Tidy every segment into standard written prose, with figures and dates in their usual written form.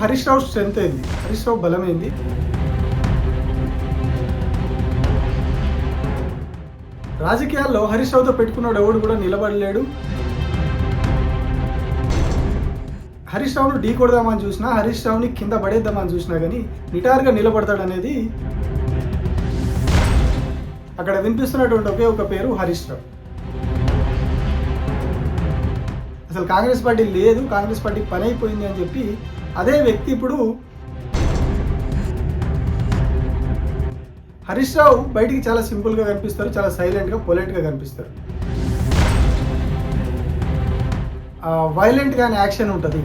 Harish Rao strength ఏంది, హరీష్ రావు బలం ఏంది? రాజకీయాల్లో హరీష్ రావుతో పెట్టుకున్నాడు ఎవడు కూడా నిలబడలేడు. హరీష్ రావును ఢీ కొడదామని చూసినా, హరీష్ రావుని కింద పడేద్దామని చూసినా కానీ నిటారుగా నిలబడతాడనేది అక్కడ వినిపిస్తున్నటువంటి ఒకే ఒక పేరు హరీష్ రావు. అసలు కాంగ్రెస్ పార్టీ లేదు, కాంగ్రెస్ పార్టీ పని అయిపోయింది అని చెప్పి అదే వ్యక్తి ఇప్పుడు హరీష్ రావు బయటికి చాలా సింపుల్గా కనిపిస్తారు, చాలా సైలెంట్గా పొలైట్గా కనిపిస్తారు. వైలెంట్గానే యాక్షన్ ఉంటుంది,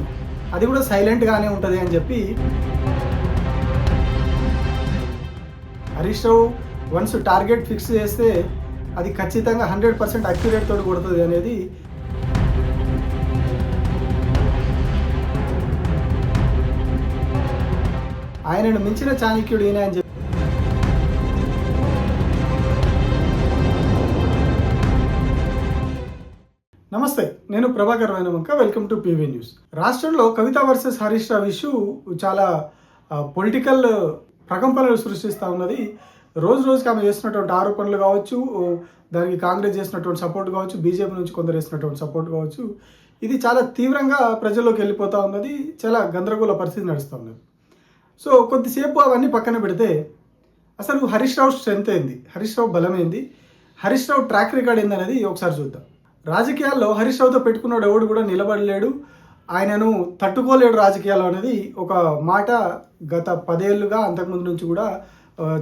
అది కూడా సైలెంట్గానే ఉంటుంది అని చెప్పి Harish Rao once target fix చేస్తే అది ఖచ్చితంగా 100% అక్యురేట్ తోటి కొడుతుంది అనేది ఆయనను మించిన చాణక్యుడు ఈయన అని చెప్పి. నమస్తే, నేను Prabhakar Vainavanka. Welcome to P V news. రాష్ట్రంలో కవిత వర్సెస్ హరీష్ రావు ఇష్యూ చాలా పొలిటికల్ ప్రకంపనలు సృష్టిస్తూ ఉన్నది. రోజు రోజుకి ఆమె చేస్తున్నటువంటి ఆరోపణలు కావచ్చు, దానికి కాంగ్రెస్ చేసినటువంటి సపోర్ట్ కావచ్చు, బీజేపీ నుంచి కొందరు చేసినటువంటి సపోర్ట్ కావచ్చు, ఇది చాలా తీవ్రంగా ప్రజల్లోకి వెళ్ళిపోతూ ఉన్నది. చాలా గందరగోళ పరిస్థితి నడుస్తూ ఉన్నది. సో కొద్దిసేపు అవన్నీ పక్కన పెడితే అసలు హరీష్ రావు స్ట్రెంత్ ఏంది, హరీష్ రావు బలం ఏంది, హరీష్ రావు ట్రాక్ రికార్డ్ ఏంది అనేది ఒకసారి చూద్దాం. రాజకీయాల్లో హరీష్ రావుతో పెట్టుకున్నాడు ఎవడు కూడా నిలబడలేడు, ఆయనను తట్టుకోలేడు రాజకీయాల్లో అనేది ఒక మాట గత 10 ఏళ్ళుగా అంతకుముందు నుంచి కూడా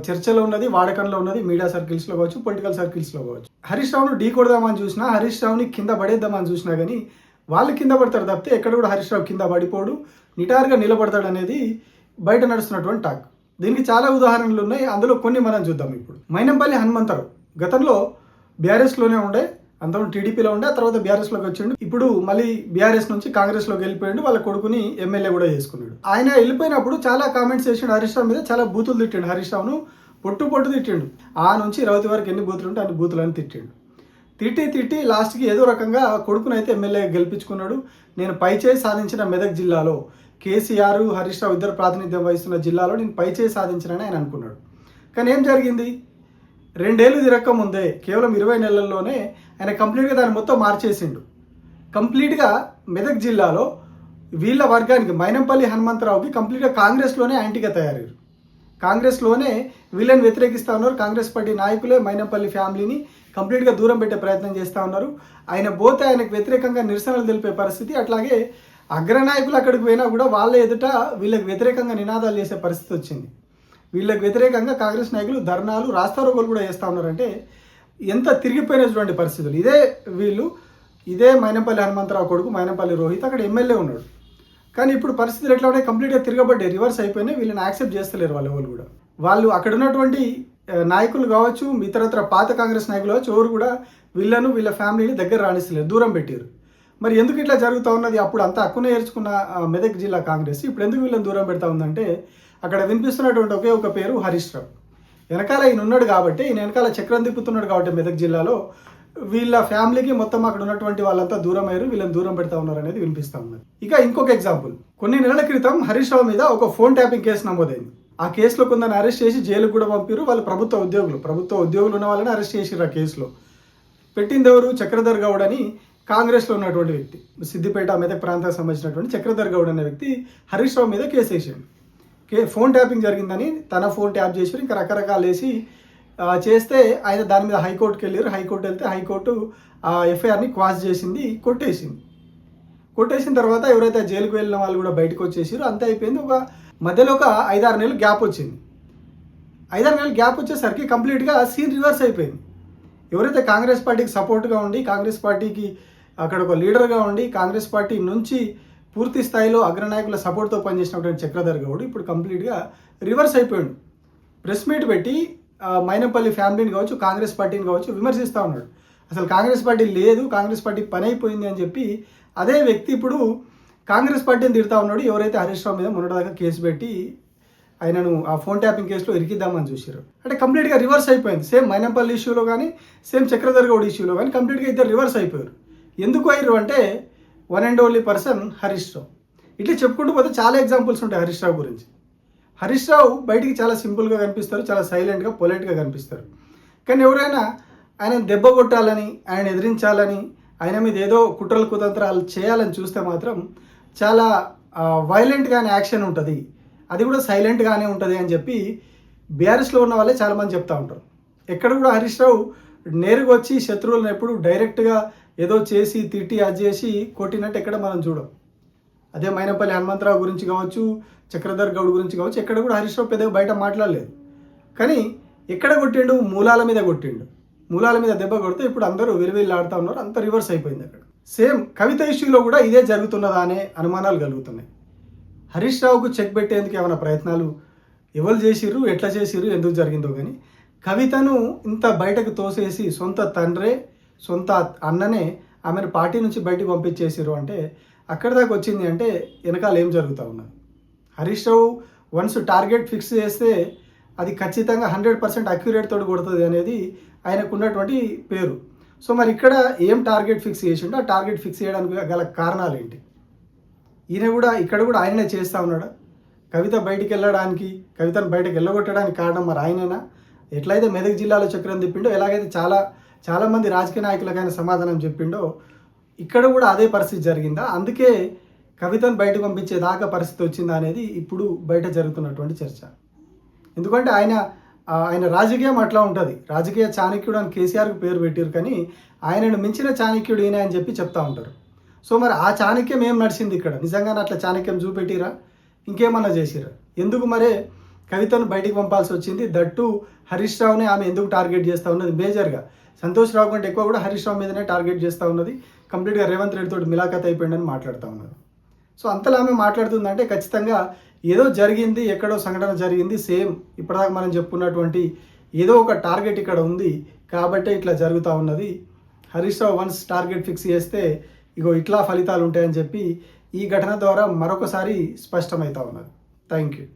చర్చలో ఉన్నది, వాడకంలో ఉన్నది, మీడియా సర్కిల్స్లో కావచ్చు, పొలిటికల్ సర్కిల్స్లో కావచ్చు. హరీష్ రావును ఢీ కొడదామని చూసినా, హరీష్ రావుని కింద పడేద్దామని చూసినా కానీ వాళ్ళు కింద పడతారు తప్పితే ఎక్కడ కూడా హరీష్ రావు కింద పడిపోడు, నిటారుగా నిలబడతాడు అనేది బయట నడుస్తున్నటువంటి టాక్. దీనికి చాలా ఉదాహరణలు ఉన్నాయి, అందులో కొన్ని మనం చూద్దాం. ఇప్పుడు మైనంపల్లి హనుమంతరావు గతంలో బీఆర్ఎస్లోనే ఉండే, అంతలో టీడీపీలో ఉండే, ఆ తర్వాత బీఆర్ఎస్లోకి వచ్చిండు. ఇప్పుడు మళ్ళీ బీఆర్ఎస్ నుంచి కాంగ్రెస్లోకి వెళ్ళిపోయాడు, వాళ్ళ కొడుకుని ఎమ్మెల్యే కూడా చేసుకున్నాడు. ఆయన వెళ్ళిపోయినప్పుడు చాలా కామెంట్స్ చేసిండు హరీష్ రావు మీద, చాలా బూతులు తిట్టిండు. హరీష్ రావును పొట్టు తిట్టిండు. ఆ నుంచి రౌతి వరకు ఎన్ని బూతులు ఉంటే అన్ని బూతులని తిట్టిండు. తిట్టి లాస్ట్కి ఏదో రకంగా కొడుకుని అయితే ఎమ్మెల్యే గెలిపించుకున్నాడు. నేను పైచేయి సాధించిన మెదక్ జిల్లాలో, కేసీఆర్ హరీష్ రావు ఇద్దరు ప్రాతినిధ్యం వహిస్తున్న జిల్లాలో నేను పైచేయి సాధించినని ఆయన అనుకున్నాడు. కానీ ఏం జరిగింది? 2 ఏళ్ళు తిరక్క ముందే, కేవలం 20 నెలల్లోనే ఆయన కంప్లీట్గా దాన్ని మొత్తం మార్చేసిండు. కంప్లీట్గా మెదక్ జిల్లాలో వీళ్ళ వర్గానికి, మైనంపల్లి హనుమంతరావుకి కంప్లీట్గా కాంగ్రెస్లోనే యాంటీగా తయారయ్యారు. కాంగ్రెస్లోనే వీళ్ళని వ్యతిరేకిస్తూ ఉన్నారు. కాంగ్రెస్ పార్టీ నాయకులే మైనంపల్లి ఫ్యామిలీని కంప్లీట్గా దూరం పెట్టే ప్రయత్నం చేస్తూ ఉన్నారు. ఆయన పోతే ఆయనకు వ్యతిరేకంగా నిరసనలు తెలిపే పరిస్థితి, అట్లాగే అగ్రనాయకులు అక్కడికి పోయినా కూడా వాళ్ళ ఎదుట వీళ్ళకి వ్యతిరేకంగా నినాదాలు చేసే పరిస్థితి వచ్చింది. వీళ్ళకి వ్యతిరేకంగా కాంగ్రెస్ నాయకులు ధర్నాలు, రాస్తారోకోలు కూడా చేస్తూ ఉన్నారంటే ఎంత తిరిగిపోయినటువంటి పరిస్థితులు. ఇదే మైనంపల్లి హనుమంతరావు కొడుకు మైనంపల్లి రోహిత్ అక్కడ ఎమ్మెల్యే ఉన్నాడు. కానీ ఇప్పుడు పరిస్థితులు ఎట్లా ఉన్నాయి? కంప్లీట్గా తిరగబడ్డాయి, రివర్స్ అయిపోయినాయి. వీళ్ళని యాక్సెప్ట్ చేస్తలేరు వాళ్ళు ఎవరు కూడా. వాళ్ళు అక్కడ ఉన్నటువంటి నాయకులు కావచ్చు, ఇతరత్ర పాత కాంగ్రెస్ నాయకులు కావచ్చు, ఎవరు కూడా వీళ్ళను వీళ్ళ ఫ్యామిలీని దగ్గర రాణిస్తలేరు, దూరం పెట్టారు. మరి ఎందుకు ఇట్లా జరుగుతూ ఉన్నది? అప్పుడు అంతా హక్కున ఏర్చుకున్న మెదక్ జిల్లా కాంగ్రెస్ ఇప్పుడు ఎందుకు వీళ్ళని దూరం పెడతా ఉందంటే అక్కడ వినిపిస్తున్నటువంటి ఒకే ఒక పేరు హరీష్ రావు. వెనకాల ఈయన ఉన్నాడు కాబట్టి, ఈయన వెనకాల చక్రం తిప్పుతున్నాడు కాబట్టి మెదక్ జిల్లాలో వీళ్ళ ఫ్యామిలీకి మొత్తం అక్కడ ఉన్నటువంటి వాళ్ళంతా దూరం అయ్యారు, వీళ్ళని దూరం పెడతా ఉన్నారు అనేది వినిపిస్తూ ఉన్నది. ఇక ఇంకొక ఎగ్జాంపుల్, కొన్ని నెలల క్రితం హరీష్ రావు మీద ఒక ఫోన్ ట్యాపింగ్ కేసు నమోదైంది. ఆ కేసులో కొందరిని అరెస్ట్ చేసి జైలుకు కూడా పంపారు. వాళ్ళు ప్రభుత్వ ఉద్యోగులు ఉన్న వాళ్ళని అరెస్ట్ చేసిరు. ఆ కేసులో పెట్టింది ఎవరు? చక్రధర్ గౌడ్ అని కాంగ్రెస్లో ఉన్నటువంటి వ్యక్తి, సిద్దిపేట మెదక్ ప్రాంతానికి సంబంధించినటువంటి చక్రధర్ గౌడ్ అనే వ్యక్తి హరీష్ రావు మీద కేసు వేసాడు. ఫోన్ ట్యాపింగ్ జరిగిందని తన ఫోన్ ట్యాప్ చేసి ఇంకా రకరకాలు వేసి చేస్తే ఆయన దాని మీద హైకోర్టుకి వెళ్ళారు. హైకోర్టు వెళ్తే హైకోర్టు ఆ ఎఫ్ఐఆర్ని క్వాష్ చేసింది, కొట్టేసిన తర్వాత ఎవరైతే జైలుకు వెళ్ళిన వాళ్ళు కూడా బయటకు వచ్చేసారు. అంతే అయిపోయింది. మధ్యలో ఒక 5-6 నెలలు గ్యాప్ వచ్చింది. 5-6 నెలలు గ్యాప్ వచ్చేసరికి కంప్లీట్గా సీన్ రివర్స్ అయిపోయింది. ఎవరైతే కాంగ్రెస్ పార్టీకి సపోర్ట్గా ఉండి, కాంగ్రెస్ పార్టీకి అక్కడ ఒక లీడర్గా ఉండి, కాంగ్రెస్ పార్టీ నుంచి పూర్తి స్థాయిలో అగ్రనాయకుల సపోర్ట్తో పనిచేసినటువంటి చక్రధర్ గౌడ్ ఇప్పుడు కంప్లీట్గా రివర్స్ అయిపోయాడు. ప్రెస్ మీట్ పెట్టి మైనంపల్లి ఫ్యామిలీని కావచ్చు, కాంగ్రెస్ పార్టీని కావచ్చు విమర్శిస్తూ ఉన్నాడు. అసలు కాంగ్రెస్ పార్టీ లేదు, కాంగ్రెస్ పార్టీ పని అయిపోయింది అని చెప్పి అదే వ్యక్తి ఇప్పుడు కాంగ్రెస్ పార్టీని తిడతా ఉన్నాడు. ఎవరైతే హరీష్ రావు మీద మొన్నటిదాకా కేసు పెట్టి ఆయనను ఆ ఫోన్ ట్యాపింగ్ కేసులో ఇరికిద్దామని చూసారు. అంటే కంప్లీట్గా రివర్స్ అయిపోయింది. సేమ్ మైనంపల్లి ఇష్యూలో కానీ, సేమ్ చక్రధర్ గౌడ్ ఇష్యూలో కానీ కంప్లీట్గా ఇద్దరు రివర్స్ అయిపోయారు. ఎందుకు అయ్యారు అంటే one and only person Harish Rao. ఇట్లా చెప్పుకుంటూ పోతే చాలా ఎగ్జాంపుల్స్ ఉంటాయి హరీష్ రావు గురించి. హరీష్ రావు బయటికి చాలా సింపుల్గా కనిపిస్తారు, చాలా సైలెంట్గా పొలైట్గా కనిపిస్తారు. కానీ ఎవరైనా ఆయన దెబ్బ కొట్టాలని, ఆయన ఎదిరించాలని, ఆయన మీద ఏదో కుట్రలు కుతంత్రాలు చేయాలని చూస్తే మాత్రం చాలా వైలెంట్గానే యాక్షన్ ఉంటుంది, అది కూడా సైలెంట్గానే ఉంటుంది అని చెప్పి బీఆర్ఎస్లో ఉన్న వాళ్ళే చాలామంది చెప్తూ ఉంటారు. ఎక్కడ కూడా హరీష్ రావు నేరుగా వచ్చి శత్రువులను ఎప్పుడు డైరెక్ట్గా ఏదో చేసి తిట్టి అది చేసి కొట్టినట్టు ఎక్కడ మనం చూడం. అదే మైనపల్లి హనుమంతరావు గురించి కావచ్చు, చక్రధర్ గౌడ్ గురించి కావచ్చు, ఎక్కడ కూడా హరీష్ రావు పెద్దగా బయట మాట్లాడలేదు. కానీ ఎక్కడ కొట్టిండు? మూలాల మీద కొట్టిండు. మూలాల మీద దెబ్బ కొడితే ఇప్పుడు అందరూ విలువిల్లాడుతూ ఉన్నారు. అంత రివర్స్ అయిపోయింది అక్కడ. సేమ్ కవిత ఇష్యూలో కూడా ఇదే జరుగుతున్నదా అనే అనుమానాలు కలుగుతున్నాయి. హరీష్ రావుకు చెక్ పెట్టేందుకు ఏమైనా ప్రయత్నాలు ఎవరు చేసిర్రు, ఎట్లా చేసిర్రు, ఎందుకు జరిగిందో కానీ కవితను ఇంత బయటకు తోసేసి సొంత తండ్రే, సొంత అన్ననే ఆమెను పార్టీ నుంచి బయటకు పంపించేసిర్రు అంటే అక్కడి దాకా వచ్చింది అంటే వెనకాల ఏం జరుగుతూ ఉన్నది. Harish Rao once target fix చేస్తే అది ఖచ్చితంగా 100% అక్యురేట్ తోటి కొడుతుంది అనేది ఆయనకు ఉన్నటువంటి పేరు. సో మరి ఇక్కడ ఏం టార్గెట్ ఫిక్స్ చేసిండో ఆ టార్గెట్ ఫిక్స్ చేయడానికి గల కారణాలు ఏంటి? ఈయన కూడా ఇక్కడ కూడా ఆయననే చేస్తూ ఉన్నాడా? కవిత బయటికి వెళ్ళడానికి, కవితను బయటకు వెళ్ళగొట్టడానికి కారణం మరి ఆయనైనా? ఎట్లయితే మెదక్ జిల్లాలో చక్రం తిప్పిండో, ఎలాగైతే చాలామంది రాజకీయ నాయకులకైనా సమాధానం చెప్పిండో, ఇక్కడ కూడా అదే పరిస్థితి జరిగిందా? అందుకే కవితను బయటకు పంపించేదాకా పరిస్థితి వచ్చిందా అనేది ఇప్పుడు బయట జరుగుతున్నటువంటి చర్చ. ఎందుకంటే ఆయన రాజకీయం అట్లా ఉంటుంది. రాజకీయ చాణక్యుడు అని కేసీఆర్కి పేరు పెట్టారు, కానీ ఆయనను మించిన చాణక్యుడు ఈయన అని చెప్పి చెప్తా ఉంటారు. సో మరి ఆ చాణక్యం ఏం నడిచింది ఇక్కడ? నిజంగానే అట్లా చాణక్యం చూపెట్టిరా, ఇంకేమన్నా చేసిరా? ఎందుకు మరే కవితను బయటికి పంపాల్సి వచ్చింది? దట్టు హరీష్ రావుని ఆమె ఎందుకు టార్గెట్ చేస్తూ ఉన్నది? మేజర్గా సంతోష్ రావు కంటే ఎక్కువ కూడా హరీష్ రావు మీదనే టార్గెట్ చేస్తూ ఉన్నది. కంప్లీట్గా రేవంత్ రెడ్డి తోటి మిలాఖత్ అయిపోయిందని మాట్లాడుతూ ఉన్నది. సో అంతలా ఆమె మాట్లాడుతుందంటే ఖచ్చితంగా ఏదో జరిగింది, ఎక్కడో సంఘటన జరిగింది. సేమ్ ఇప్పటిదాకా మనం చెప్పుకున్నటువంటి ఏదో ఒక టార్గెట్ ఇక్కడ ఉంది కాబట్టే ఇట్లా జరుగుతూ ఉన్నది. Harish Rao once target fix చేస్తే ఇగో ఇట్లా ఫలితాలు ఉంటాయని చెప్పి ఈ ఘటన ద్వారా మరొకసారి స్పష్టమవుతా ఉన్నది. Thank you.